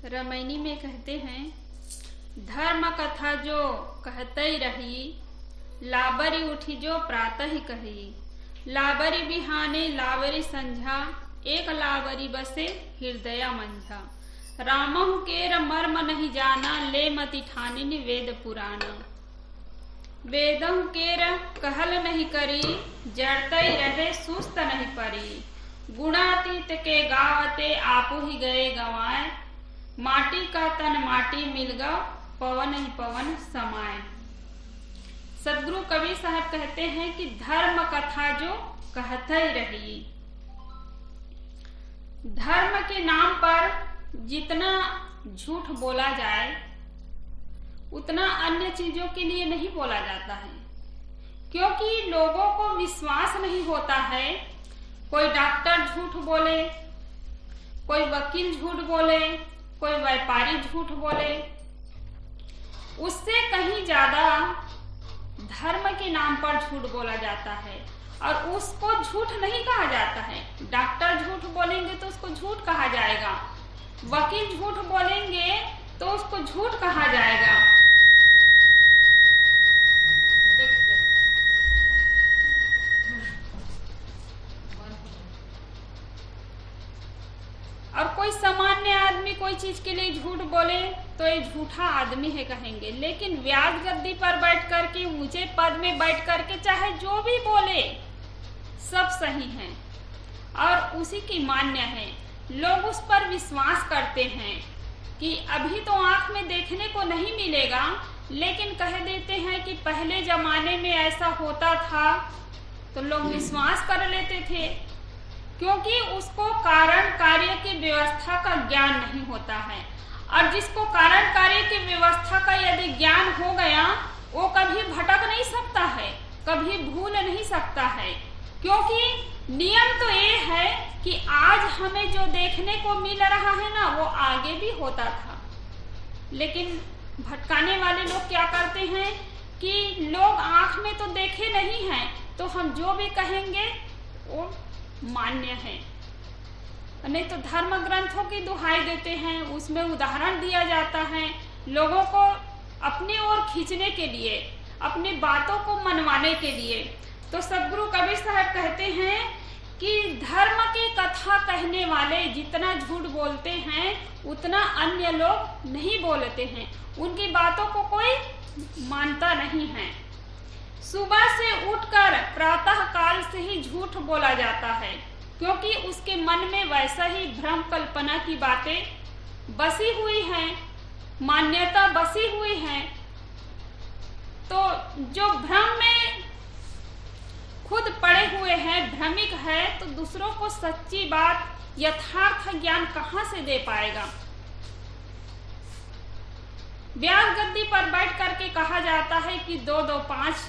रामायणी में कहते हैं, धर्म कथा जो कहते रही, लाबरी उठी जो प्रातः ही कही। लाबरी बिहाने लाबरी संझा, एक लाबरी बसे हृदय मंझा। रामहु केर मर्म नहीं जाना, ले मति ठानिन वेद पुराना। वेदहु केर कहल नहीं करी, जड़ते रहे सुस्त नहीं परी। गुणातीत के गावते आपु ही गए गवाए, माटी का तन माटी मिल गौ, पवन ही पवन समाए। सदगुरु कबीर साहब कहते हैं कि धर्म कथा जो कहते रही। धर्म के नाम पर जितना झूठ बोला जाए उतना अन्य चीजों के लिए नहीं बोला जाता है, क्योंकि लोगों को विश्वास नहीं होता है। कोई डॉक्टर झूठ बोले, कोई वकील झूठ बोले, कोई व्यापारी झूठ बोले, उससे कहीं ज्यादा धर्म के नाम पर झूठ बोला जाता है और उसको झूठ नहीं कहा जाता है। डॉक्टर झूठ बोलेंगे तो उसको झूठ कहा जाएगा, वकील झूठ बोलेंगे तो उसको झूठ कहा जाएगा। और कोई सामान्य आदमी कोई चीज के लिए झूठ बोले तो ये झूठा आदमी है कहेंगे, लेकिन व्याज गद्दी पर बैठ करके, ऊंचे पद में बैठ करके चाहे जो भी बोले सब सही है और उसी की मान्य है। लोग उस पर विश्वास करते हैं कि अभी तो आंख में देखने को नहीं मिलेगा, लेकिन कह देते हैं कि पहले जमाने में ऐसा होता था, तो लोग विश्वास कर लेते थे, क्योंकि उसको कारण कार्य की व्यवस्था का ज्ञान नहीं होता है। और जिसको कारण कार्य की व्यवस्था का यदि ज्ञान हो गया, वो कभी भटक नहीं सकता है, कभी भूल नहीं सकता है, क्योंकि नियम तो ये है कि आज हमें जो देखने को मिल रहा है ना, वो आगे भी होता था। लेकिन भटकाने वाले लोग क्या करते हैं कि लोग आंख में तो देखे नहीं हैं, तो हम जो भी कहेंगे वो मान्य है। नहीं तो धर्म ग्रंथों की दुहाई देते हैं, उसमें उदाहरण दिया जाता है लोगों को अपनी ओर खींचने के लिए, अपनी बातों को मनवाने के लिए। तो सदगुरु कबीर साहब कहते हैं कि धर्म की कथा कहने वाले जितना झूठ बोलते हैं उतना अन्य लोग नहीं बोलते हैं, उनकी बातों को कोई मानता नहीं है। सुबह से उठकर प्रातः काल से ही झूठ बोला जाता है, क्योंकि उसके मन में वैसा ही भ्रम कल्पना की बातें बसी हुई हैं, मान्यता बसी हुई है। तो जो भ्रम में खुद पड़े हुए हैं, भ्रमिक है, तो दूसरों को सच्ची बात, यथार्थ ज्ञान कहां से दे पाएगा। व्यास गद्दी पर बैठ करके कहा जाता है कि 2 2 5,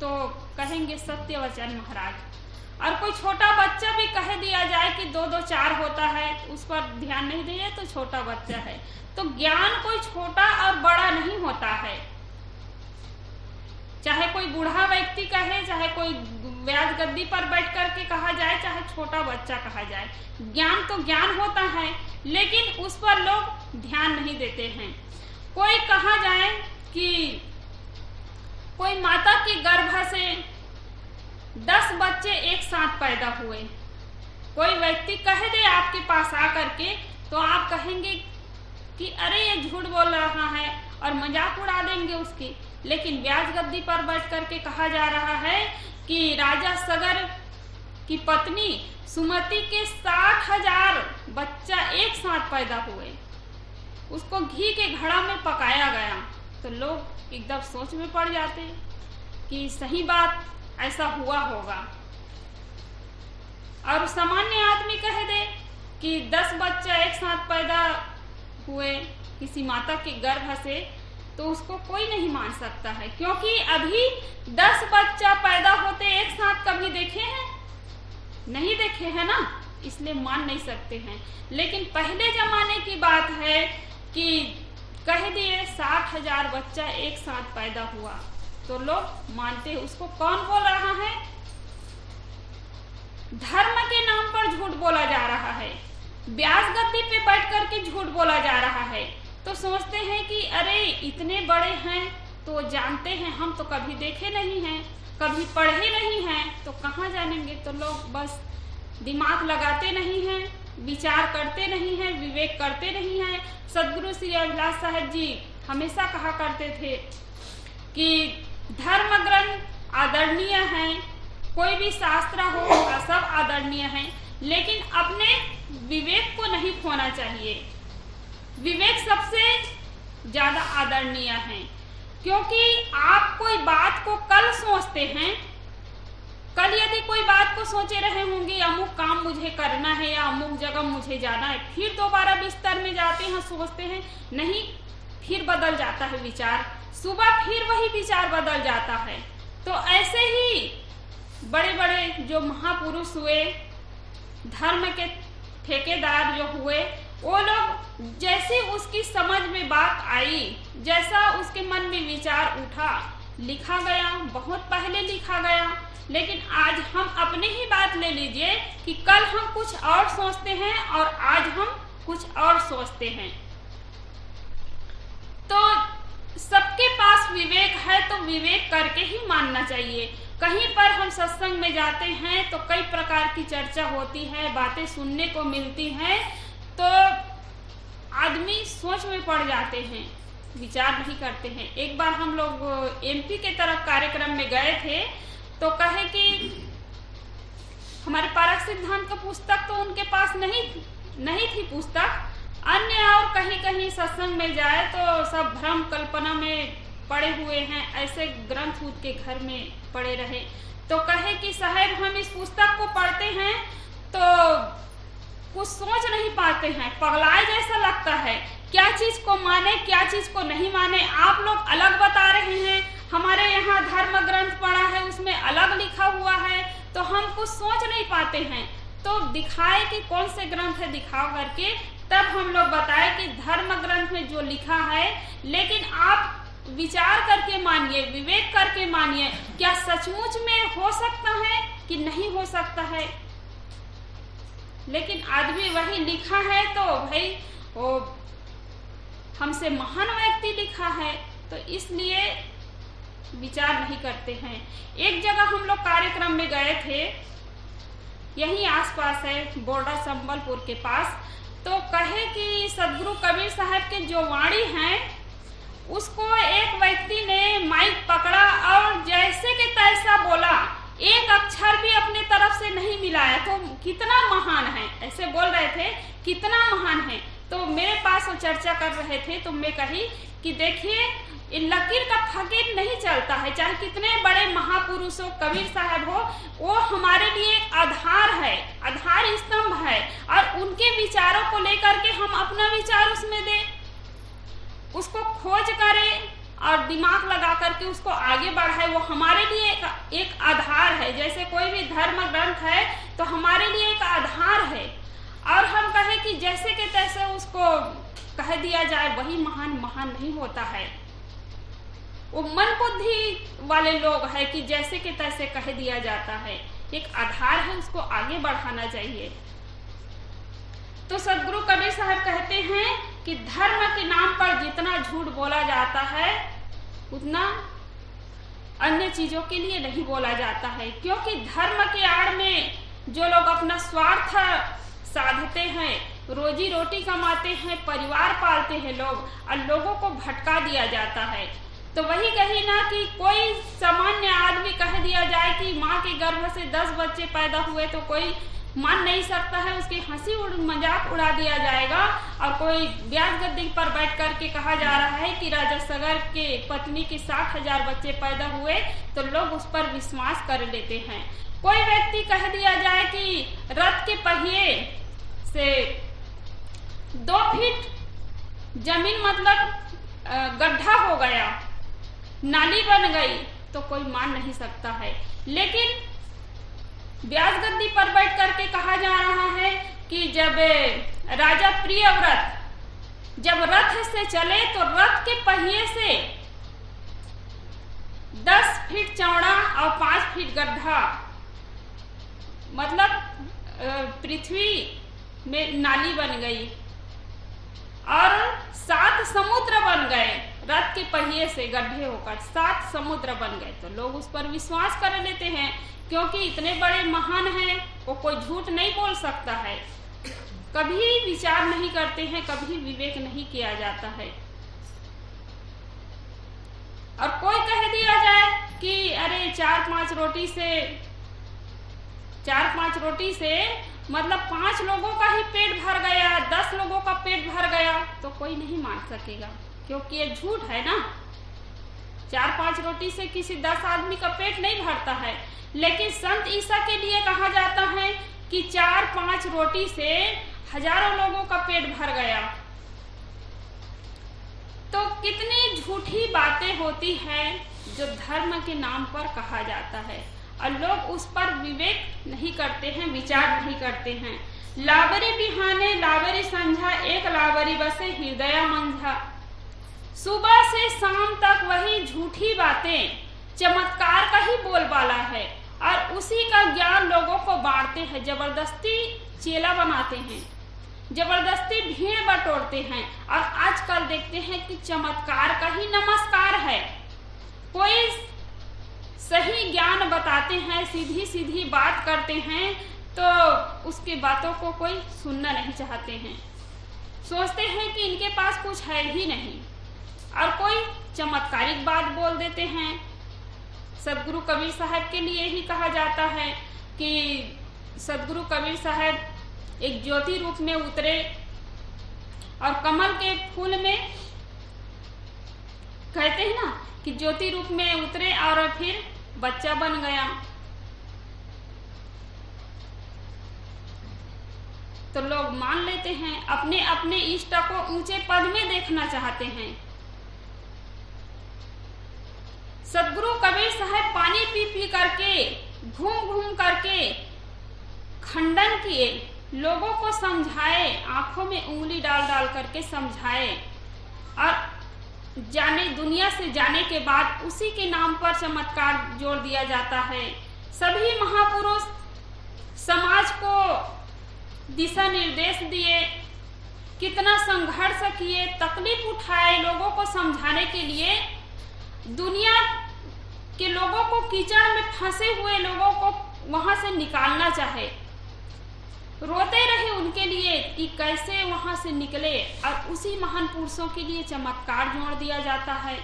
तो कहेंगे सत्य वचन महाराज। और कोई छोटा बच्चा भी कह दिया जाए कि 2 2 4 होता है, उस पर ध्यान नहीं दिए तो छोटा बच्चा है। तो ज्ञान कोई छोटा और बड़ा नहीं होता है, चाहे कोई बूढ़ा व्यक्ति कहे, चाहे कोई व्यास गद्दी पर बैठ करके कहा जाए, चाहे छोटा बच्चा कहा जाए, ज्ञान तो ज्ञान होता है, लेकिन उस पर लोग ध्यान नहीं देते हैं। कोई कहा जाए कि कोई माता के गर्भ से 10 बच्चे एक साथ पैदा हुए, कोई व्यक्ति कह दे आपके पास आकर के, तो आप कहेंगे कि अरे ये झूठ बोल रहा है और मजाक उड़ा देंगे उसकी। लेकिन व्यास गद्दी पर बैठ करके कहा जा रहा है कि राजा सगर की पत्नी सुमति के 60,000 बच्चा एक साथ पैदा हुए, उसको घी के घड़ा में पकाया गया। तो लोग एकदम सोच में पड़ जाते कि सही बात ऐसा हुआ होगा। और सामान्य आदमी कह दे कि 10 बच्चा एक साथ पैदा हुए किसी माता के गर्भ से, तो उसको कोई नहीं मान सकता है, क्योंकि अभी 10 बच्चा पैदा होते एक साथ कभी देखे हैं? नहीं देखे हैं ना, इसलिए मान नहीं सकते हैं। लेकिन पहले जमाने की बात है कि कह दिए 60,000 बच्चा एक साथ पैदा हुआ, तो लोग मानते। उसको कौन बोल रहा है? धर्म के नाम पर झूठ बोला जा रहा है। ब्याज गद्दी पे बैठ करके झूठ बोला जा रहा है। तो सोचते हैं कि अरे इतने बड़े हैं तो जानते हैं, हम तो कभी देखे नहीं हैं, कभी पढ़े नहीं हैं, तो कहाँ जानेंगे। तो लोग बस दिमाग लगाते नहीं हैं, विचार करते नहीं हैं, विवेक करते नहीं हैं। सदगुरु श्री अभिलाष साहब जी हमेशा कहा करते थे कि धर्म ग्रंथ आदरणीय हैं, कोई भी शास्त्र हो सब आदरणीय हैं, लेकिन अपने विवेक को नहीं खोना चाहिए। विवेक सबसे ज्यादा आदरणीय है, क्योंकि आप कोई बात को कल सोचते हैं, कल यदि कोई बात को सोचे रहे होंगे अमुक काम मुझे करना है या अमुक जगह मुझे जाना है, फिर दोबारा बिस्तर में जाते हैं, सोचते हैं, नहीं, फिर बदल जाता है विचार, सुबह फिर वही विचार बदल जाता है। तो ऐसे ही बड़े बड़े जो महापुरुष हुए, धर्म के ठेकेदार जो हुए, वो लोग जैसे उसकी समझ में बात आई, जैसा उसके मन में विचार उठा, लिखा गया, बहुत पहले लिखा गया। लेकिन आज हम अपनी ही बात ले लीजिए कि कल हम कुछ और सोचते हैं और आज हम कुछ और सोचते हैं। तो सबके पास विवेक है तो विवेक करके ही मानना चाहिए। कहीं पर हम सत्संग में जाते हैं तो कई प्रकार की चर्चा होती है, बातें सुनने को मिलती हैं, तो आदमी सोच में पड़ जाते हैं, विचार नहीं करते हैं। एक बार हम लोग एमपी के तरफ कार्यक्रम में गए थे, तो कहे कि हमारे पारक सिद्धांत का पुस्तक तो उनके पास नहीं थी पुस्तक, अन्य और कहीं कहीं सत्संग में जाए तो सब भ्रम कल्पना में पड़े हुए हैं, ऐसे ग्रंथ उनके घर में पड़े रहे। तो कहे कि साहब हम इस पुस्तक को पढ़ते हैं तो कुछ सोच नहीं पाते हैं, पगलाए जैसा लगता है, क्या चीज को माने क्या चीज को नहीं माने। आप लोग अलग बता रहे हैं, हमारे यहाँ धर्म ग्रंथ पढ़ा है उसमें अलग लिखा हुआ है, तो हम कुछ सोच नहीं पाते हैं। तो दिखाए कि कौन से ग्रंथ है, दिखाओ करके, तब हम लोग बताए कि धर्म ग्रंथ में जो लिखा है, लेकिन आप विचार करके मानिए, विवेक करके मानिए, क्या सचमुच में हो सकता है कि नहीं हो सकता है। लेकिन आदमी वही लिखा है तो भाई वो हमसे महान व्यक्ति लिखा है, तो इसलिए विचार नहीं करते हैं। एक जगह हम लोग कार्यक्रम में गए थे, यहीं आसपास है, बोर्डा संबलपुर के पास, तो कहे कि सदगुरु कबीर साहब के जो वाणी हैं उसको एक व्यक्ति ने माइक पकड़ा और जैसे के तैसा बोला, एक अक्षर भी अपने तरफ से नहीं मिलाया। तो कितना महान है, ऐसे बोल रहे थे, कितना महान है। तो मेरे पास वो चर्चा कर रहे थे, तो मैं कही कि देखिए लकीर का फकीर नहीं चलता है, चाहे कितने बड़े महापुरुष हो, कबीर साहब हो, वो हमारे लिए एक आधार है, आधार स्तंभ है, और उनके विचारों को लेकर के हम अपना विचार उसमें दें, उसको खोज करें और दिमाग लगा करके उसको आगे बढ़ाए। वो हमारे लिए एक आधार है, जैसे कोई भी धर्म ग्रंथ है तो हमारे लिए एक आधार है। और हम कहे कि जैसे के तैसे उसको कह दिया जाए वही महान नहीं होता है। वो मन बुद्धि वाले लोग है कि जैसे के तैसे कह दिया जाता है, एक आधार है, उसको आगे बढ़ाना चाहिए। तो सदगुरु कबीर साहब कहते हैं कि धर्म के नाम पर जितना झूठ बोला जाता है उतना अन्य चीजों के लिए नहीं बोला जाता है, क्योंकि धर्म के आड़ में जो लोग अपना स्वार्थ साधते हैं, रोजी रोटी कमाते हैं, परिवार पालते हैं लोग, और लोगों को भटका दिया जाता है। तो वही कही ना कि कोई सामान्य आदमी कह दिया जाए कि माँ के गर्भ से 10 बच्चे पैदा हुए तो कोई मान नहीं सकता है, उसकी हंसी मजाक उड़ा दिया जाएगा। और कोई ब्याज गद्दी पर बैठ करके कहा जा रहा है कि राजा सगर के पत्नी के 60,000 बच्चे पैदा हुए, तो लोग उस पर विश्वास कर लेते हैं। कोई व्यक्ति कह दिया जाए कि रथ के पहिए से 2 फीट जमीन मतलब गड्ढा हो गया, नाली बन गई, तो कोई मान नहीं सकता है। लेकिन ब्याज गद्दी पर बैठ करके कहा जा रहा है कि जब राजा प्रियव्रत जब रथ से चले तो रथ के पहिए से 10 फीट चौड़ा और 5 फीट गड्ढा, मतलब पृथ्वी में नाली बन गई और 7 समुद्र बन गए। रथ के पहिए से गड्ढे होकर 7 समुद्र बन गए। तो लोग उस पर विश्वास कर लेते हैं, क्योंकि इतने बड़े महान हैं, वो कोई झूठ नहीं बोल सकता है। कभी विचार नहीं करते हैं, कभी विवेक नहीं किया जाता है। और कोई कह दिया जाए कि अरे 4-5 रोटी से मतलब 5 लोगों का ही पेट भर गया, 10 लोगों का पेट भर गया, तो कोई नहीं मान सकेगा, क्योंकि ये झूठ है ना। 4-5 रोटी से किसी 10 आदमी का पेट नहीं भरता है। लेकिन संत ईसा के लिए कहा जाता है कि 4-5 रोटी से हजारों लोगों का पेट भर गया। तो कितनी झूठी बातें होती हैं जो धर्म के नाम पर कहा जाता है, और लोग उस पर विवेक नहीं करते हैं, विचार नहीं करते हैं। लावरी बिहाने लावरी संझा, एक लावरी बसे हृदय मंझा। सुबह से शाम तक वही झूठी बातें, चमत्कार का ही बोलबाला है, और उसी का ज्ञान लोगों को बांटते हैं। जबरदस्ती चेला बनाते हैं, जबरदस्ती भीड़ बटोरते हैं। और आजकल देखते हैं कि चमत्कार का ही नमस्कार है। कोई सही ज्ञान बताते हैं, सीधी सीधी बात करते हैं, तो उसकी बातों को कोई सुनना नहीं चाहते हैं। सोचते हैं कि इनके पास कुछ है ही नहीं, और कोई चमत्कारिक बात बोल देते हैं। सदगुरु कबीर साहब के लिए ही कहा जाता है कि सदगुरु कबीर साहब एक ज्योति रूप में उतरे, और कमल के फूल में कहते हैं ना कि ज्योति रूप में उतरे और फिर बच्चा बन गया। तो लोग मान लेते हैं, अपने अपने इष्ट को ऊंचे पद में देखना चाहते हैं। सदगुरु कबीर साहब पानी पी पी करके, घूम घूम करके खंडन किए, लोगों को समझाए, आंखों में उंगली डाल डाल करके समझाए, और जाने दुनिया से जाने के बाद उसी के नाम पर चमत्कार जोड़ दिया जाता है। सभी महापुरुष समाज को दिशा निर्देश दिए, कितना संघर्ष किए, तकलीफ उठाए लोगों को समझाने के लिए। दुनिया के लोगों को, कीचड़ में फंसे हुए लोगों को वहां से निकालना चाहे, रोते रहे उनके लिए कि कैसे वहां से निकले, और उसी महान पुरुषों के लिए चमत्कार जोड़ दिया जाता है।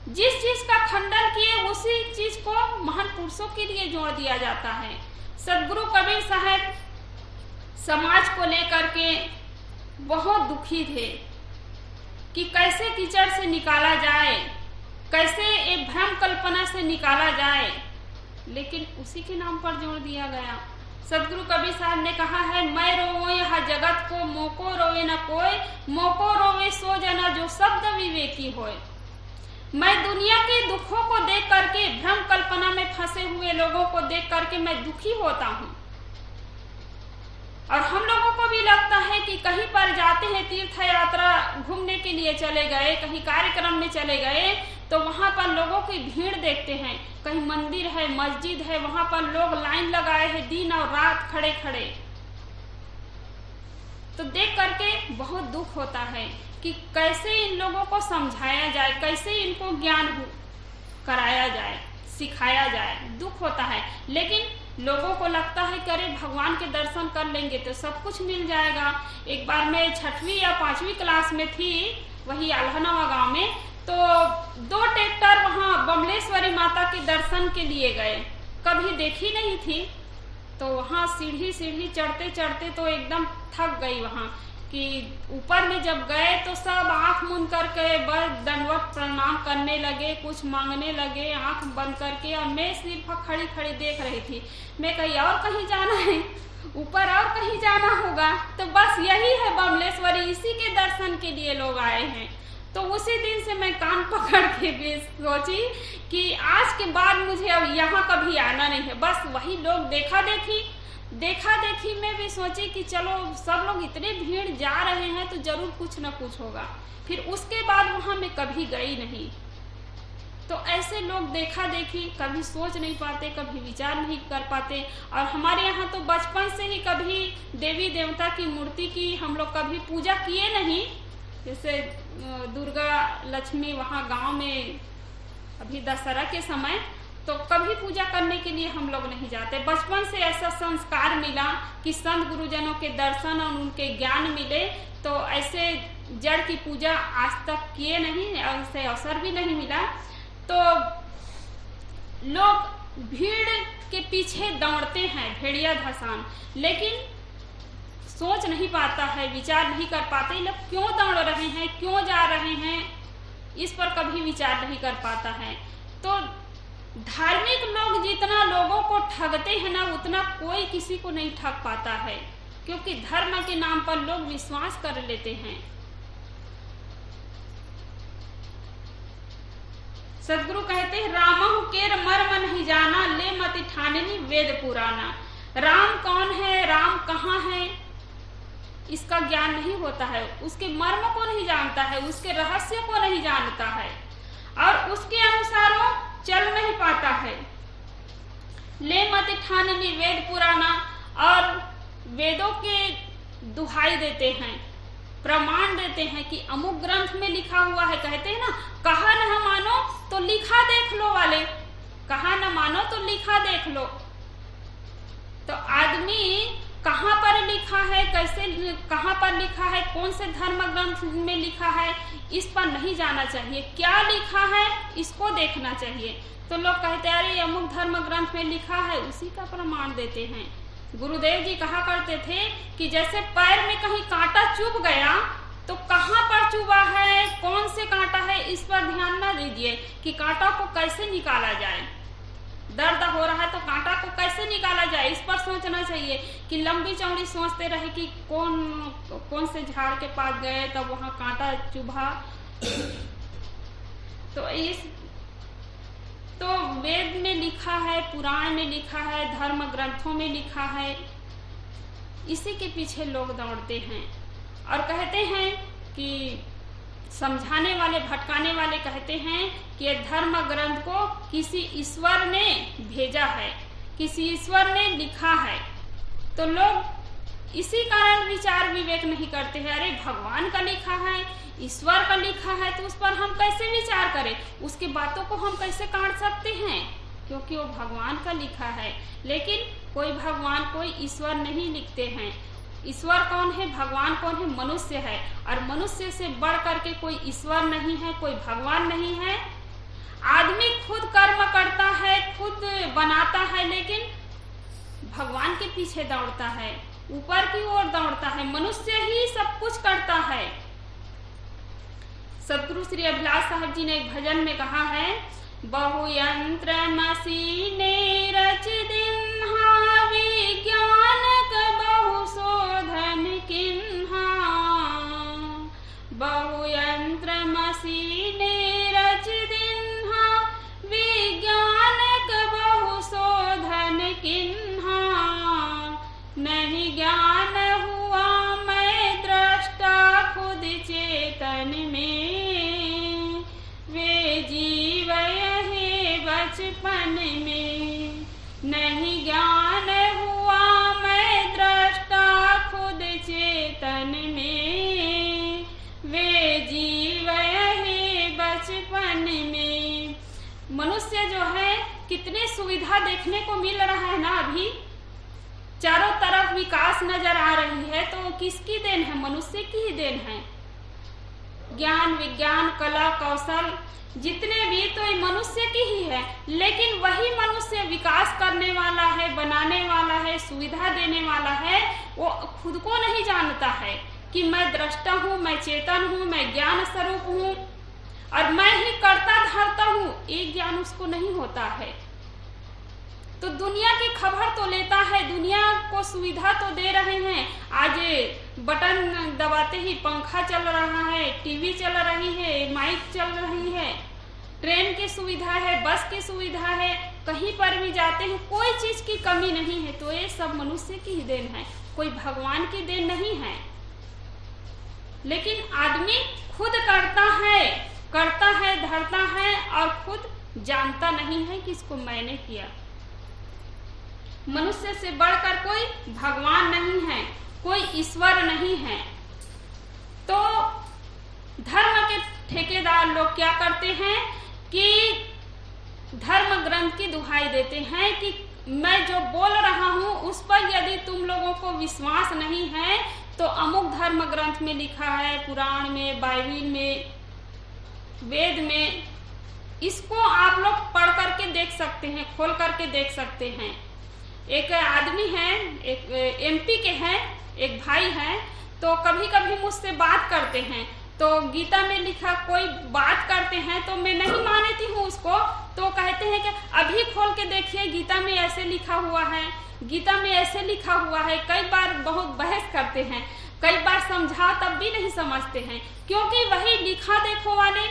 जिस चीज का खंडन किए उसी चीज को महान पुरुषों के लिए जोड़ दिया जाता है। सदगुरु कबीर साहब समाज को लेकर के बहुत दुखी थे कि कैसे कीचड़ से निकाला जाए, कैसे एक भ्रम कल्पना से निकाला जाए, लेकिन उसी के नाम पर जोड़ दिया गया। सदगुरु कबीर साहब ने कहा है, मैं रोवे यह जगत को, मोको रोवे न कोई, मोको रोवे सो जना जो शब्द विवेकी होए। मैं दुनिया के दुखों को देख करके, भ्रम कल्पना में फंसे हुए लोगों को देख करके मैं दुखी होता हूँ। और हम लोगों को भी लगता है कि कहीं पर जाते हैं, तीर्थ यात्रा घूमने के लिए चले गए, कहीं कार्यक्रम में चले गए, तो वहां पर लोगों की भीड़ देखते हैं। कहीं मंदिर है, मस्जिद है, वहां पर लोग लाइन लगाए हैं, दिन और रात खड़े खड़े। तो देख करके बहुत दुख होता है कि कैसे इन लोगों को समझाया जाए, कैसे इनको ज्ञान कराया जाए, सिखाया जाए। दुख होता है, लेकिन लोगों को लगता है कि अरे भगवान के दर्शन कर लेंगे तो सब कुछ मिल जाएगा। एक बार मैं 6वीं या 5वीं क्लास में थी, वही आल्हनवा गांव में, तो 2 ट्रैक्टर वहां बमलेश्वरी माता के दर्शन के लिए गए, कभी देखी नहीं थी। तो वहां सीढ़ी चढ़ते चढ़ते तो एकदम थक गई वहां कि ऊपर में जब गए तो सब आंख मूंद करके बस दंडवत प्रणाम करने लगे, कुछ मांगने लगे आंख बंद करके, और मैं सिर्फ खड़ी खड़ी देख रही थी। मैं कहीं और कहीं जाना है, ऊपर और कहीं जाना होगा, तो बस यही है बमलेश्वरी, इसी के दर्शन के लिए लोग आए हैं। तो उसी दिन से मैं कान पकड़ के भी सोची कि आज के बाद मुझे अब यहाँ कभी आना नहीं है। बस वही लोग देखा देखी में भी सोची कि चलो सब लोग इतने भीड़ जा रहे हैं तो जरूर कुछ न कुछ होगा। फिर उसके बाद वहां मैं कभी गई नहीं। तो ऐसे लोग देखा देखी कभी सोच नहीं पाते, कभी विचार नहीं कर पाते। और हमारे यहाँ तो बचपन से ही कभी देवी देवता की मूर्ति की हम लोग कभी पूजा किए नहीं। जैसे दुर्गा लक्ष्मी वहाँ गांव में अभी दशहरा के समय तो कभी पूजा करने के लिए हम लोग नहीं जाते। बचपन से ऐसा संस्कार मिला कि संत गुरुजनों के दर्शन और उनके ज्ञान मिले, तो ऐसे जड़ की पूजा आज तक किए नहीं, ऐसे अवसर भी नहीं मिला। तो लोग भीड़ के पीछे दौड़ते हैं, भेड़िया धसान, लेकिन सोच नहीं पाता है, विचार नहीं कर पाते लोग क्यों दौड़ रहे हैं, क्यों जा रहे हैं, इस पर कभी विचार नहीं कर पाता है। तो धार्मिक लोग जितना लोगों को ठगते हैं ना, उतना कोई किसी को नहीं ठग पाता है, क्योंकि धर्म के नाम पर लोग विश्वास कर लेते हैं। सदगुरु कहते हैं रामहु केर मर्म नहीं जाना, ले मति ठाननी वेद पुराना। राम कौन है, राम कहाँ है, इसका ज्ञान नहीं होता है, उसके मर्म को नहीं जानता है, उसके रहस्य को नहीं जानता है और उसके अनुसार वो चल नहीं पाता है। ले मति ठाननी वेद पुराना, और वेदों के दुहाई देते हैं, प्रमाण देते हैं कि अमुक ग्रंथ में लिखा हुआ है। कहते हैं ना, कहा न मानो तो लिखा देख लो वाले, कहा न मानो तो लिखा देख लो। तो आदमी कहाँ पर लिखा है, कैसे कहाँ पर लिखा है, कौन से धर्म ग्रंथ में लिखा है, इस पर नहीं जाना चाहिए। क्या लिखा है इसको देखना चाहिए। तो लोग कहते हैं अरे अमुक धर्म ग्रंथ में लिखा है, उसी का प्रमाण देते हैं। गुरुदेव जी कहा करते थे कि जैसे पैर में कहीं कांटा चुभ गया तो कहाँ पर चुभा है, कौन से कांटा है, इस पर ध्यान न दीजिए कि कांटा को कैसे निकाला जाए। दर्द हो रहा है तो कांटा को कैसे निकाला जाए, इस पर सोचना चाहिए कि लंबी चौड़ी सोचते रहे कि कौन से झाड़ के पास गए तब वहां कांटा चुभा। तो वेद में लिखा है, पुराण में लिखा है, धर्म ग्रंथों में लिखा है, इसी के पीछे लोग दौड़ते हैं और कहते हैं कि समझाने वाले, भटकाने वाले कहते हैं कि यह धर्म ग्रंथ को किसी ईश्वर ने भेजा है, किसी ईश्वर ने लिखा है। तो लोग इसी कारण विचार विवेक नहीं करते हैं। अरे भगवान का लिखा है, ईश्वर का लिखा है, तो उस पर हम कैसे विचार करें, उसकी बातों को हम कैसे काट सकते हैं, क्योंकि वो भगवान का लिखा है। लेकिन कोई भगवान, कोई ईश्वर नहीं लिखते हैं। ईश्वर कौन है, भगवान कौन है, मनुष्य है, और मनुष्य से बढ़ करके कोई ईश्वर नहीं है, कोई भगवान नहीं है। आदमी खुद कर्म करता है, खुद बनाता है, लेकिन भगवान के पीछे दौड़ता है, ऊपर की ओर दौड़ता है। मनुष्य ही सब कुछ करता है। सदगुरु श्री अभिलाष साहब जी ने एक भजन में कहा है, बहुयंत्र मसीने रच दिन्हा, विज्ञानक बहु शोधन किन्हा। बहुयंत्र मसीने रच दिन्हा, विज्ञानक बहु शोधन किन्हा। नहीं ज्ञान हुआ मैं दृष्टा खुद चेतन में, वे जीव यहे बचपन में। नहीं ज्ञान हुआ मैं दृष्टा खुद चेतन में, वे जीव यहे बचपन में। मनुष्य जो है, कितनी सुविधा देखने को मिल रहा है ना, अभी चारों तरफ विकास नजर आ रही है, तो किसकी देन है, मनुष्य की ही देन है। ज्ञान, विज्ञान, कला, कौशल जितने भी, तो ये मनुष्य की ही है। लेकिन वही मनुष्य विकास करने वाला है, बनाने वाला है, सुविधा देने वाला है, वो खुद को नहीं जानता है कि मैं दृष्टा हूँ, मैं चेतन हूँ, मैं ज्ञान स्वरूप हूँ और मैं ही करता धरता हूँ। एक ज्ञान उसको नहीं होता है। तो दुनिया की खबर तो लेता है, दुनिया को सुविधा तो दे रहे हैं। आज बटन दबाते ही पंखा चल रहा है, टीवी चल रही है, माइक चल रही है, ट्रेन की सुविधा है, बस की सुविधा है, कहीं पर भी जाते हैं, कोई चीज की कमी नहीं है। तो ये सब मनुष्य की ही देन है, कोई भगवान की देन नहीं है। लेकिन आदमी खुद करता है, धरता है और खुद जानता नहीं है कि इसको मैंने किया। मनुष्य से बढ़कर कोई भगवान नहीं है, कोई ईश्वर नहीं है। तो धर्म के ठेकेदार लोग क्या करते हैं कि धर्म ग्रंथ की दुहाई देते हैं कि मैं जो बोल रहा हूं उस पर यदि तुम लोगों को विश्वास नहीं है तो अमुक धर्म ग्रंथ में लिखा है, पुराण में, बाइबिल में, वेद में, इसको आप लोग पढ़ करके देख सकते हैं, खोल करके देख सकते हैं। एक आदमी है, एक एमपी के हैं, एक भाई है, तो कभी कभी मुझसे बात करते हैं, तो गीता में लिखा कोई बात करते हैं तो मैं नहीं मानती हूँ उसको, तो कहते हैं कि अभी खोल के देखिए गीता में ऐसे लिखा हुआ है, गीता में ऐसे लिखा हुआ है। कई बार बहुत बहस करते हैं, कई बार समझा तब भी नहीं समझते हैं, क्योंकि वही लिखा देखो वाले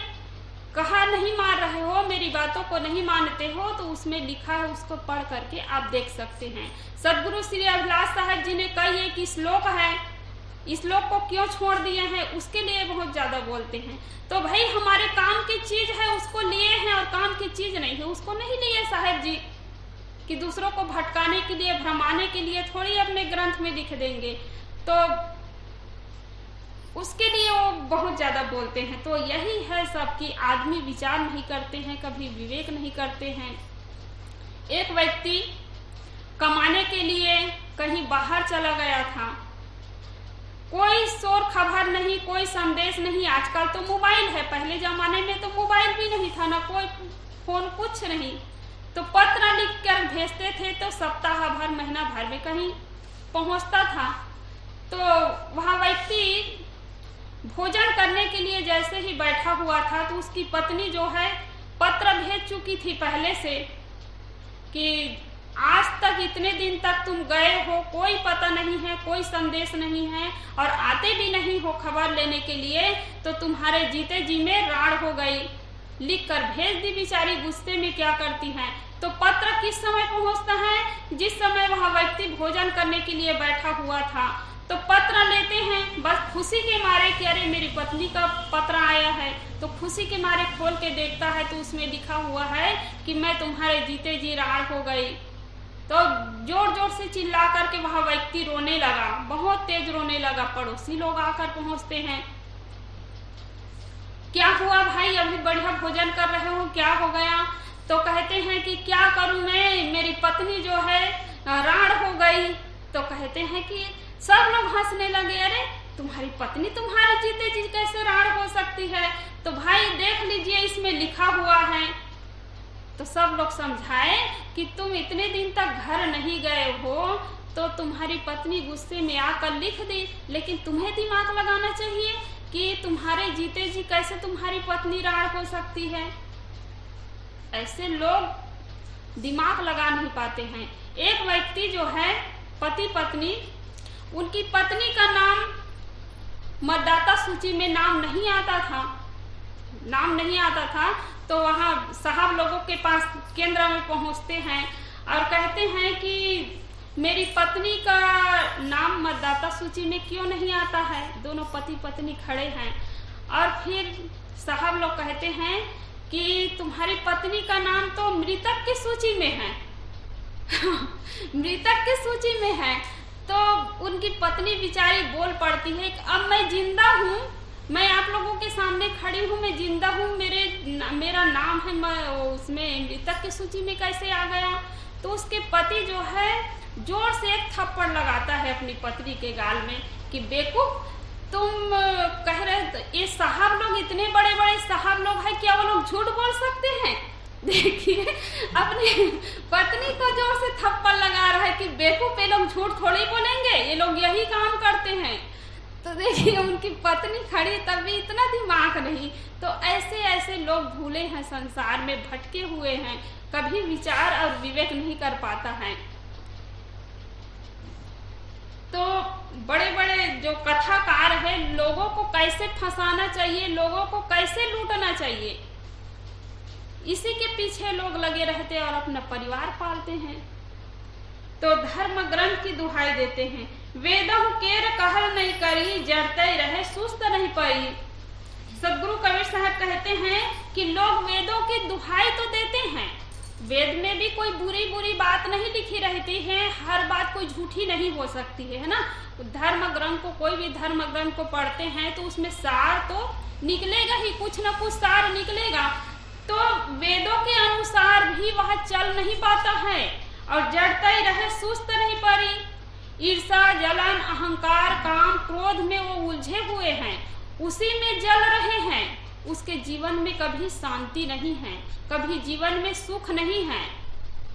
कहा नहीं मान रहे हो, मेरी बातों को नहीं मानते हो, तो उसमें लिखा है उसको पढ़ करके आप देख सकते हैं। सदगुरु श्री अभिलाष साहब जी ने कई एक श्लोक है, इस श्लोक को क्यों छोड़ दिए हैं उसके लिए बहुत ज्यादा बोलते हैं। तो भाई हमारे काम की चीज है उसको लिए हैं और काम की चीज नहीं है उसको नहीं लिए साहब जी, कि दूसरों को भटकाने के लिए, भ्रमाने के लिए थोड़ी अपने ग्रंथ में लिख देंगे, तो उसके लिए वो बहुत ज्यादा बोलते हैं। तो यही है सब कि आदमी विचार नहीं करते हैं, कभी विवेक नहीं करते हैं। एक व्यक्ति कमाने के लिए कहीं बाहर चला गया था, कोई शोर खबर नहीं, कोई संदेश नहीं। आजकल तो मोबाइल है, पहले जमाने में तो मोबाइल भी नहीं था, ना कोई फोन, कुछ नहीं, तो पत्र लिख कर भेजते थे, तो सप्ताह भर, महीना भर में कहीं पहुंचता था। तो वह व्यक्ति भोजन करने के लिए जैसे ही बैठा हुआ था तो उसकी पत्नी जो है पत्र भेज चुकी थी पहले से कि आज तक इतने दिन तक तुम गए हो, कोई पता नहीं है, कोई संदेश नहीं है और आते भी नहीं हो खबर लेने के लिए, तो तुम्हारे जीते जी में राड़ हो गई। लिख कर भेज दी बेचारी, गुस्से में क्या करती हैं। तो पत्र किस समय पहुंचता है? जिस समय वह व्यक्ति भोजन करने के लिए बैठा हुआ था। तो पत्र लेते हैं बस खुशी के मारे कि अरे मेरी पत्नी का पत्र आया है, तो खुशी के मारे खोल के देखता है तो उसमें लिखा हुआ है कि मैं तुम्हारे जीते जी राड़ हो गई। तो जोर जोर से चिल्ला करके वह व्यक्ति रोने लगा, बहुत तेज रोने लगा। पड़ोसी लोग आकर पहुंचते हैं, क्या हुआ भाई, अभी बढ़िया भोजन कर रहे हो, क्या हो गया? तो कहते हैं कि क्या करूं मैं, मेरी पत्नी जो है राड़ हो गई। तो कहते हैं कि सब लोग हंसने लगे, अरे तुम्हारी पत्नी तुम्हारे जीते जी कैसे राड़ हो सकती है? तो भाई देख लीजिए इसमें लिखा हुआ है। तो सब लोग समझाए कि तुम इतने दिन तक घर नहीं गए हो तो तुम्हारी पत्नी गुस्से में आकर लिख दी, लेकिन तुम्हें दिमाग लगाना चाहिए कि तुम्हारे जीते जी कैसे तुम्हारी पत्नी राड़ हो सकती है। ऐसे लोग दिमाग लगा नहीं पाते हैं। एक व्यक्ति जो है पति पत्नी, उनकी पत्नी का नाम मतदाता सूची में नाम नहीं आता था, तो वहाँ साहब लोगों के पास केंद्र में पहुँचते हैं और कहते हैं कि मेरी पत्नी का नाम मतदाता सूची में क्यों नहीं आता है। दोनों पति पत्नी खड़े हैं और फिर साहब लोग कहते हैं कि तुम्हारी पत्नी का नाम तो मृतक की सूची में है मृतक की सूची में है। तो उनकी पत्नी बेचारी बोल पड़ती है कि अब मैं जिंदा हूँ, मैं आप लोगों के सामने खड़ी हूँ, मैं जिंदा हूँ, मेरा नाम है, मैं उसमें मृतक की सूची में कैसे आ गया? तो उसके पति जो है जोर से एक थप्पड़ लगाता है अपनी पत्नी के गाल में कि बेवकूफ, तुम कह रहे ये साहब लोग इतने बड़े बड़े साहब लोग हैं, क्या वो लोग झूठ बोल सकते हैं? देखिए अपनी पत्नी को जोर से थप्पड़ लगा रहा है कि बेवकूफ, ये लोग झूठ थोड़ी बोलेंगे, ये लोग यही काम करते हैं। तो देखिए उनकी पत्नी खड़ी, तब भी इतना दिमाग नहीं। तो ऐसे ऐसे लोग भूले हैं, संसार में भटके हुए हैं, कभी विचार और विवेक नहीं कर पाता है। तो बड़े बड़े जो कथाकार हैं, लोगों को कैसे फंसाना चाहिए, लोगों को कैसे लूटना चाहिए, इसी के पीछे लोग लगे रहते और अपना परिवार पालते हैं। तो धर्म ग्रंथ की दुहाई देते हैं, वेदों केर कहल नहीं करी, जड़ते रहे सुस्त नहीं पड़ी। सदगुरु कबीर साहब कहते हैं कि लोग वेदों की दुहाई तो देते हैं, वेद में भी कोई बुरी बुरी बात नहीं लिखी रहती है, हर बात कोई झूठी नहीं हो सकती है ना। धर्म ग्रंथ को, कोई भी धर्म ग्रंथ को पढ़ते हैं तो उसमें सार तो निकलेगा ही, कुछ न कुछ सार निकलेगा। तो वेदों के अनुसार भी वह चल नहीं पाता है और जड़ता ही रहे, सुस्त नहीं पड़ी। ईर्षा, जलन, अहंकार, काम, क्रोध में वो उलझे हुए हैं, उसी में जल रहे हैं। उसके जीवन में कभी शांति नहीं है, कभी जीवन में सुख नहीं है।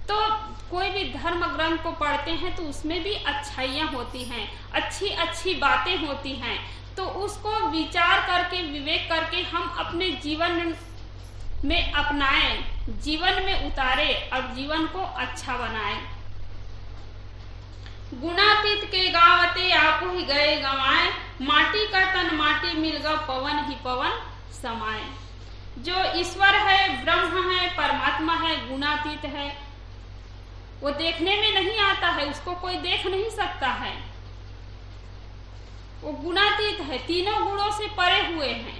तो कोई भी धर्म ग्रंथ को पढ़ते हैं तो उसमें भी अच्छाइयाँ होती हैं, अच्छी अच्छी बातें होती हैं। तो उसको विचार करके, विवेक करके हम अपने जीवन में अपनाएं, जीवन में उतारे और जीवन को अच्छा बनाएं। गुणातीत के गावते आपू ही गए गवाए, माटी का तन माटी मिल गा, पवन ही पवन समाए। जो ईश्वर है, ब्रह्म है, परमात्मा है, गुणातीत है, वो देखने में नहीं आता है, उसको कोई देख नहीं सकता है। वो गुणातीत है, तीनों गुणों से परे हुए हैं,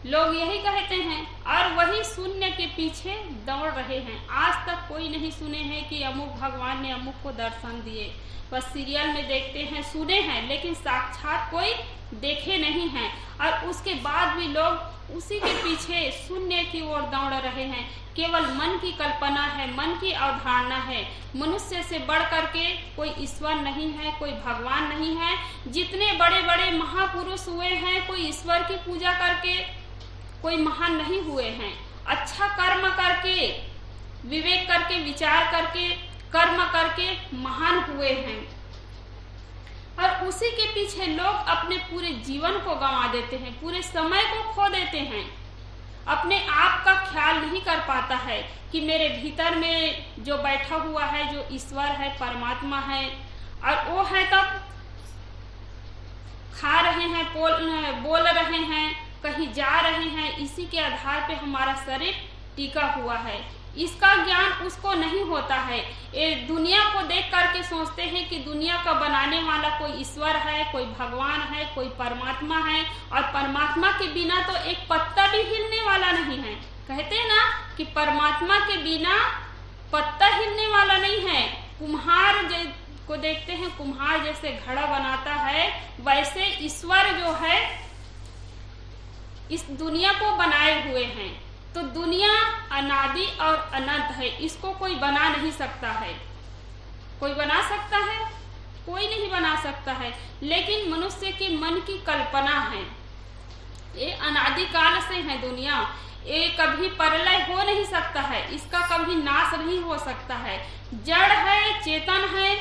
लोग यही कहते हैं। और वही शून्य के पीछे दौड़ रहे हैं। आज तक कोई नहीं सुने हैं कि अमुक भगवान ने अमुक को दर्शन दिए, बस सीरियल में देखते हैं, सुने हैं, लेकिन साक्षात कोई देखे नहीं हैं। और उसके बाद भी लोग उसी के पीछे शून्य की ओर दौड़ रहे हैं। केवल मन की कल्पना है, मन की अवधारणा है। मनुष्य से बढ़ करके कोई ईश्वर नहीं है, कोई भगवान नहीं है। जितने बड़े बड़े महापुरुष हुए हैं, कोई ईश्वर की पूजा करके कोई महान नहीं हुए हैं। अच्छा कर्म करके, विवेक करके, विचार करके, कर्म करके महान हुए हैं। और उसी के पीछे लोग अपने पूरे जीवन को गंवा देते हैं, पूरे समय को खो देते हैं। अपने आप का ख्याल नहीं कर पाता है कि मेरे भीतर में जो बैठा हुआ है, जो ईश्वर है, परमात्मा है, और वो है तब खा रहे हैं, बोल रहे हैं, कहीं जा रहे हैं, इसी के आधार पे हमारा शरीर टिका हुआ है। इसका ज्ञान उसको नहीं होता है। ये दुनिया को देख करके सोचते हैं कि दुनिया का बनाने वाला कोई ईश्वर है, कोई भगवान है, कोई परमात्मा है, और परमात्मा के बिना तो एक पत्ता भी हिलने वाला नहीं है। कहते हैं ना कि परमात्मा के बिना पत्ता हिलने वाला नहीं है। कुम्हार को देखते हैं, कुम्हार जैसे घड़ा बनाता है, वैसे ईश्वर जो है इस दुनिया को बनाए हुए हैं। तो दुनिया अनादि और अनंत है, इसको कोई बना नहीं सकता है। कोई बना सकता है? कोई नहीं बना सकता है। लेकिन मनुष्य के मन की कल्पना है। ये अनादि काल से है दुनिया, ये कभी प्रलय हो नहीं सकता है, इसका कभी नाश नहीं हो सकता है। जड़ है, चेतन है,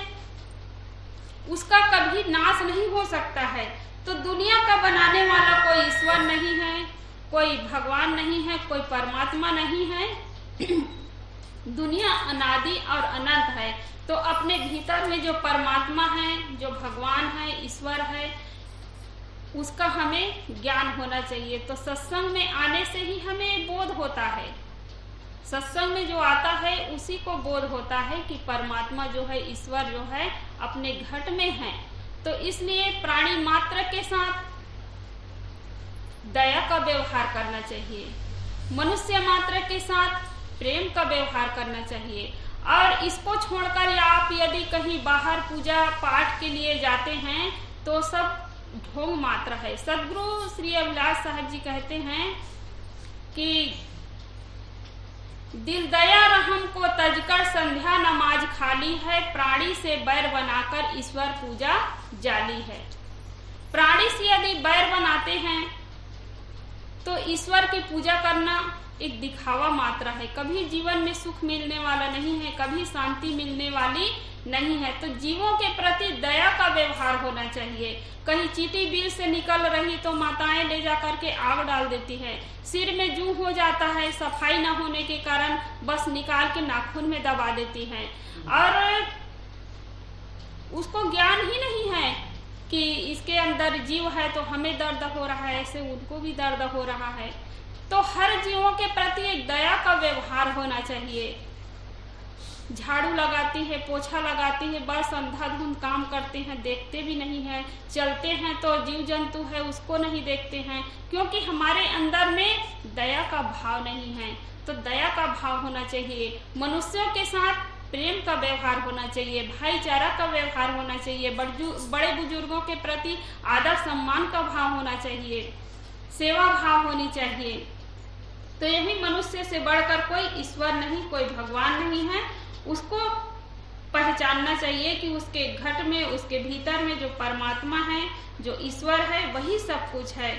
उसका कभी नाश नहीं हो सकता है। तो दुनिया का बनाने वाला कोई ईश्वर नहीं है, कोई भगवान नहीं है, कोई परमात्मा नहीं है। दुनिया अनादि और अनंत है। तो अपने भीतर में जो परमात्मा है, जो भगवान है, ईश्वर है, उसका हमें ज्ञान होना चाहिए। तो सत्संग में आने से ही हमें बोध होता है। सत्संग में जो आता है उसी को बोध होता है कि परमात्मा जो है, ईश्वर जो है, अपने घट में है। तो इसलिए प्राणी मात्र के साथ दया का व्यवहार करना चाहिए, मनुष्य मात्र के साथ प्रेम का व्यवहार करना चाहिए। और इसको छोड़कर आप यदि कहीं बाहर पूजा पाठ के लिए जाते हैं तो सब ढोंग मात्र है। सदगुरु श्री अभिलाष साहब जी कहते हैं कि दिल दया रहम को तजकर संध्या नमाज खाली है, प्राणी से बैर बनाकर ईश्वर पूजा जाली है। प्राणी से यदि बैर बनाते हैं तो ईश्वर की पूजा करना एक दिखावा मात्र है। कभी जीवन में सुख मिलने वाला नहीं है, कभी शांति मिलने वाली नहीं है। तो जीवों के प्रति दया का व्यवहार होना चाहिए। कहीं चींटी बिल से निकल रही तो माताएं ले जा करके आग डाल देती है, सिर में जूं हो जाता है, सफाई न होने के कारण बस निकाल के नाखून में दबा देती है, और उसको ज्ञान ही नहीं है कि इसके अंदर जीव है तो हमें दर्द हो रहा है, ऐसे उनको भी दर्द हो रहा है। तो हर जीवों के प्रति एक दया का व्यवहार होना चाहिए। झाड़ू लगाती है, पोछा लगाती है, बस अंधाधुंध काम करते हैं, देखते भी नहीं है। चलते हैं तो जीव जंतु है उसको नहीं देखते हैं, क्योंकि हमारे अंदर में दया का भाव नहीं है। तो दया का भाव होना चाहिए, मनुष्यों के साथ प्रेम का व्यवहार होना चाहिए, भाईचारा का व्यवहार होना चाहिए, बड़े बुजुर्गों के प्रति आदर सम्मान का भाव होना चाहिए, सेवा भाव होनी चाहिए। तो यही मनुष्य से बढ़कर कोई ईश्वर नहीं, कोई भगवान नहीं है। उसको पहचानना चाहिए कि उसके घट में, उसके भीतर में जो परमात्मा है, जो ईश्वर है, वही सब कुछ है।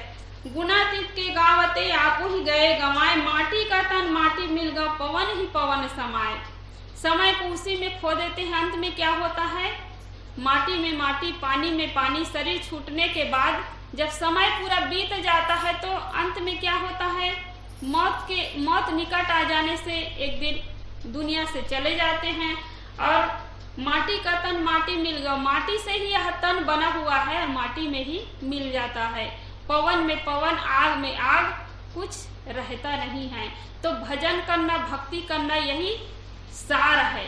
गुणातीत के गावते आपो ही गए गंवाए, माटी का तन माटी मिल गया, पवन ही पवन समाए। समय को उसी में खो देते हैं। अंत में क्या होता है? माटी में माटी, पानी में पानी। शरीर छूटने के बाद जब समय पूरा बीत जाता है तो अंत में क्या होता है? मौत निकट आ जाने से एक दिन दुनिया से चले जाते हैं। और माटी का तन माटी मिल गया, माटी से ही यह तन बना हुआ है और माटी में ही मिल जाता है। पवन में पवन, आग में आग, कुछ रहता नहीं है। तो भजन करना, भक्ति करना, यही सार है।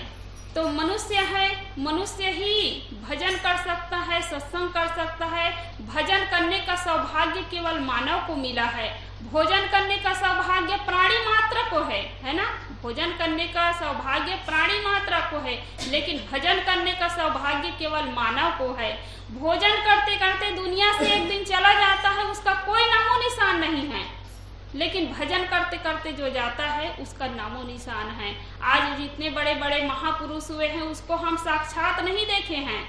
तो मनुष्य ही भजन कर सकता है, सत्संग कर सकता है। भजन करने का सौभाग्य केवल मानव को मिला है। भोजन करने का सौभाग्य प्राणी मात्र को है ना? भोजन करने का सौभाग्य प्राणी मात्र को है, लेकिन भजन करने का सौभाग्य केवल मानव को है। भोजन करते करते दुनिया से एक दिन चला जाता है, उसका कोई नामो निशान नहीं है, लेकिन भजन करते करते जो जाता है उसका नामो निशान है। आज जितने बड़े बड़े महापुरुष हुए हैं उसको हम साक्षात नहीं देखे हैं,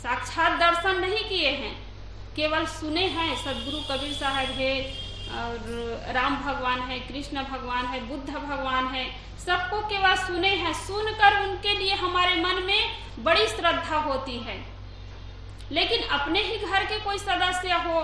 साक्षात दर्शन नहीं किए हैं, केवल सुने हैं। सदगुरु कबीर साहब है और राम भगवान है, कृष्ण भगवान है, बुद्ध भगवान है, सबको केवल सुने हैं। सुनकर उनके लिए हमारे मन में बड़ी श्रद्धा होती है, लेकिन अपने ही घर के कोई सदस्य हो,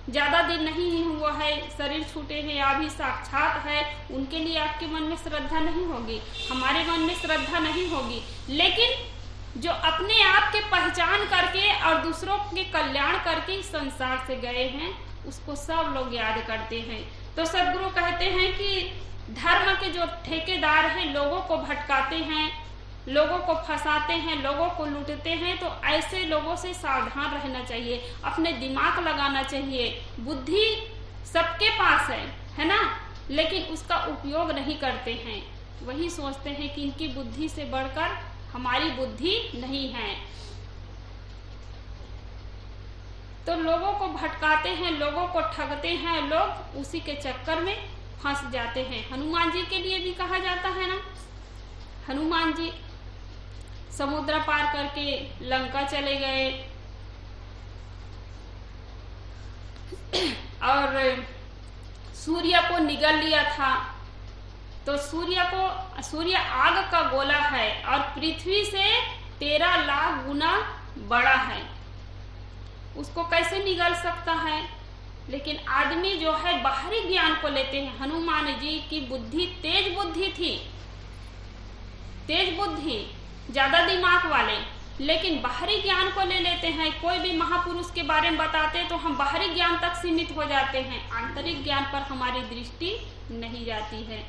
ज्यादा दिन नहीं हुआ है, शरीर छूटे हैं या भी साक्षात है, उनके लिए आपके मन में श्रद्धा नहीं होगी, हमारे मन में श्रद्धा नहीं होगी। लेकिन जो अपने आप के पहचान करके और दूसरों के कल्याण करके इस संसार से गए हैं, उसको सब लोग याद करते हैं। तो सदगुरु कहते हैं कि धर्म के जो ठेकेदार हैं, लोगों को भटकाते हैं, लोगों को फंसाते हैं, लोगों को लूटते हैं, तो ऐसे लोगों से सावधान रहना चाहिए, अपने दिमाग लगाना चाहिए। बुद्धि सबके पास है ना? लेकिन उसका उपयोग नहीं करते हैं। वही सोचते हैं कि इनकी बुद्धि से बढ़कर हमारी बुद्धि नहीं है। तो लोगों को भटकाते हैं, लोगों को ठगते हैं, लोग उसी के चक्कर में फंस जाते हैं। हनुमान जी के लिए भी कहा जाता है ना, हनुमान जी समुद्र पार करके लंका चले गए और सूर्य को निगल लिया था। तो सूर्य आग का गोला है और पृथ्वी से 13 लाख गुना बड़ा है, उसको कैसे निगल सकता है? लेकिन आदमी जो है बाहरी ज्ञान को लेते हैं। हनुमान जी की बुद्धि तेज बुद्धि थी, तेज बुद्धि, ज्यादा दिमाग वाले, लेकिन बाहरी ज्ञान को ले लेते हैं। कोई भी महापुरुष के बारे में बताते तो हम बाहरी ज्ञान तक सीमित हो जाते हैं, आंतरिक ज्ञान पर हमारी दृष्टि नहीं जाती है।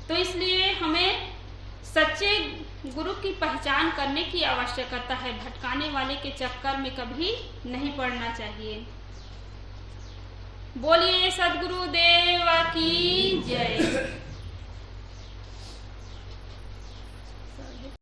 तो इसलिए हमें सच्चे गुरु की पहचान करने की आवश्यकता है। भटकाने वाले के चक्कर में कभी नहीं पड़ना चाहिए। बोलिए सद्गुरुदेव की जय।